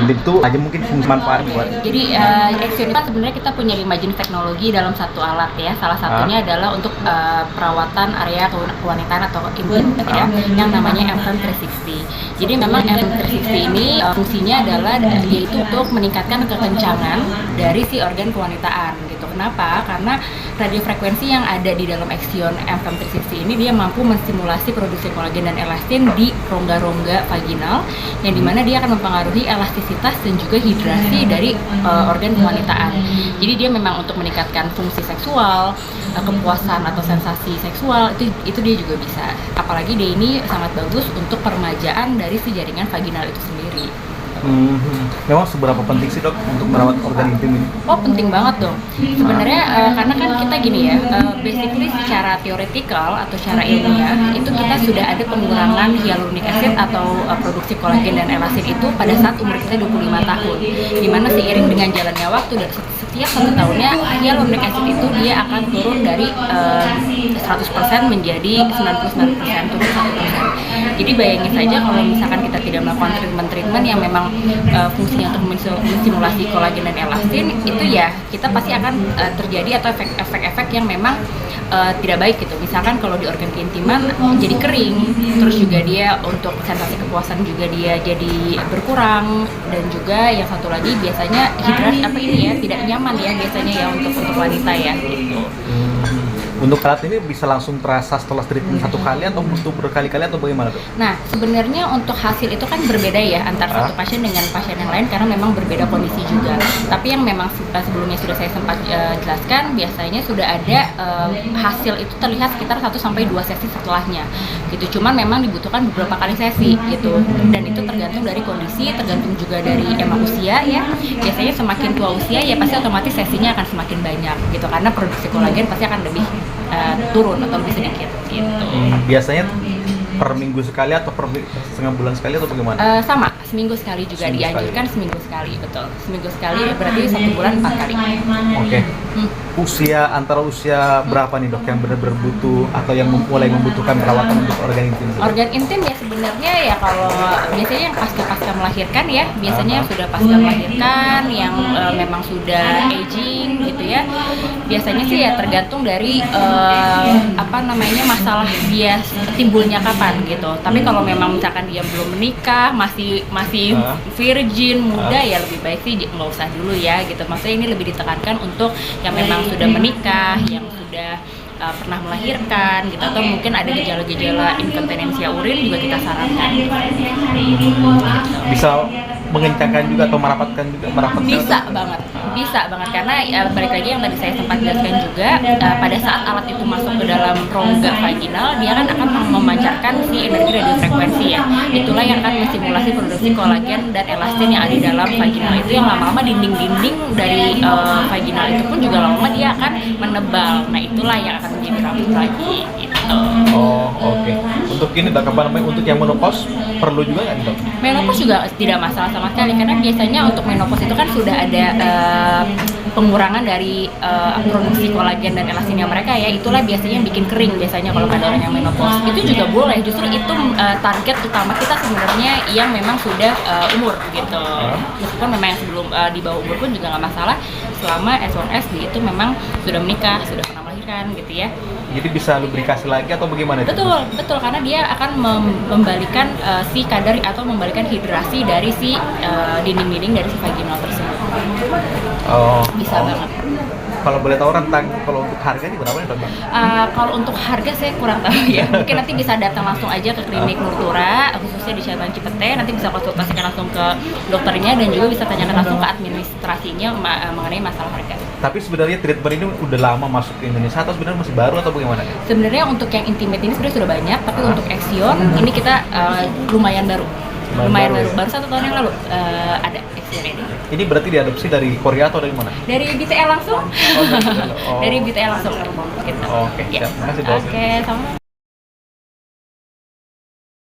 itu aja mungkin fungsi manfaat buat. Jadi Axion itu sebenarnya kita punya 5 jenis teknologi dalam satu alat ya. Salah satunya adalah untuk perawatan area kewanitaan atau intim ya, yang namanya MFM 360. Jadi memang MFM 360 ini fungsinya adalah yaitu untuk meningkatkan kekencangan dari si organ kewanitaan gitu. Kenapa? Karena radiofrekuensi yang ada di dalam Axion MFM 360 ini dia mampu menstimulasi produksi kolagen dan elastin di rongga-rongga vaginal, yang dimana dia akan mempengaruhi elastisitas dan juga hidrasi dari organ kewanitaan. Jadi dia memang untuk meningkatkan fungsi seksual, kepuasan atau sensasi seksual, itu dia juga bisa. Apalagi dia ini sangat bagus untuk peremajaan dari si jaringan vaginal itu sendiri. Memang seberapa penting sih dok untuk merawat organ intim ini? Oh, penting banget dong. Sebenarnya karena kan kita gini ya, basically secara theoretical atau secara ilmiah itu kita sudah ada pengurangan hyaluronic acid atau produksi kolagen dan elastin itu pada saat umur kita 25 tahun. Dimana seiring dengan jalannya waktu dan setiap 1 tahunnya hyaluronic acid itu dia akan turun dari 100% menjadi 99%, turun 1%. Jadi bayangin saja kalau misalkan kita tidak melakukan treatment yang memang fungsinya untuk menstimulasi kolagen dan elastin, itu ya kita pasti akan terjadi atau efek-efek yang memang tidak baik gitu. Misalkan kalau di organ keintiman jadi kering, terus juga dia untuk sensasi kepuasan juga dia jadi berkurang, dan juga yang satu lagi biasanya tidak nyaman ya biasanya ya untuk wanita ya gitu. Untuk alat ini bisa langsung terasa setelah treatment 1 kali atau butuh berkali-kali atau bagaimana dok? Nah, sebenarnya untuk hasil itu kan berbeda ya antara satu pasien dengan pasien yang lain karena memang berbeda kondisi juga. Tapi yang memang sebelumnya sudah saya sempat jelaskan, biasanya sudah ada hasil itu terlihat sekitar 1-2 sesi setelahnya gitu. Cuman memang dibutuhkan beberapa kali sesi gitu. Dan itu tergantung dari kondisi, tergantung juga dari emang usia ya. Biasanya semakin tua usia ya pasti otomatis sesinya akan semakin banyak gitu, karena produksi kolagen pasti akan lebih turun atau lebih sedikit gitu. Biasanya per minggu sekali atau per setengah bulan sekali atau bagaimana? Sama, seminggu sekali juga dianjurkan seminggu sekali, betul. Seminggu sekali berarti 1 bulan 4 kali. Oke. Antara usia berapa nih dok yang benar-benar butuh atau yang mulai membutuhkan perawatan untuk organ intim? Organ intim ya sebenarnya ya kalau biasanya yang pasca melahirkan ya, biasanya yang sudah pasca melahirkan, yang memang sudah aging gitu ya. Biasanya sih ya tergantung dari masalah dia timbulnya kapan gitu. Tapi kalau memang misalkan dia belum menikah, masih virgin, muda, ya lebih baik sih nggak usah dulu ya gitu. Maksudnya ini lebih ditekankan untuk yang memang sudah menikah, yang sudah pernah melahirkan gitu, atau mungkin ada gejala-gejala inkontinensia urin juga kita sarankan. Bisa mengencangkan juga atau merapatkan bisa banget karena balik lagi yang tadi saya sempat jelaskan juga, pada saat alat itu masuk ke dalam rongga vaginal, dia kan akan memancarkan si energi radiofrekuensi ya. Itulah yang akan menstimulasi produksi kolagen dan elastin yang ada di dalam vaginal itu, yang lama-lama dinding-dinding dari vaginal itu pun juga lama-lama dia akan menebal. Nah itulah yang akan menjadi rapuh lagi gitu. Oh oke. Untuk ini dok, untuk yang menopause perlu juga nggak dok? Menopause juga tidak masalah sama sekali, karena biasanya untuk menopause itu kan sudah ada pengurangan dari produksi kolagen dan elastinnya mereka ya. Itulah biasanya yang bikin kering biasanya kalau pada orang yang menopause. Itu juga boleh, justru itu target utama kita sebenarnya yang memang sudah umur gitu. Meskipun memang yang sebelum di bawah umur pun juga nggak masalah, selama as long as dia itu memang sudah menikah, sudah pernah melahirkan gitu ya. Jadi bisa lubrikasi lagi atau bagaimana? Betul, karena dia akan membalikan si kadar atau membalikan hidrasi dari si dinding-dinding dari si vaginal tersebut. Bisa banget. Kalau boleh tahu rentang kalau untuk harganya berapa nih dok? Kalau untuk harga saya kurang tahu ya. Mungkin nanti bisa datang langsung aja ke klinik Nurtura, khususnya di cabang Cipete. Nanti bisa konsultasikan langsung ke dokternya dan juga bisa tanyakan langsung ke administrasinya mengenai masalah harga. Tapi sebenarnya treatment ini udah lama masuk ke Indonesia atau sebenarnya masih baru atau bagaimana? Sebenarnya untuk yang intimate ini sebenarnya sudah banyak, tapi untuk Axion ini kita lumayan baru. Baru 1 tahun yang lalu ada Axion ini. Ini berarti diadopsi dari Korea atau dari mana? Dari BTL langsung. Dari BTL langsung. Gitu. Oke, siap. Terima kasih dok. Oke, sama.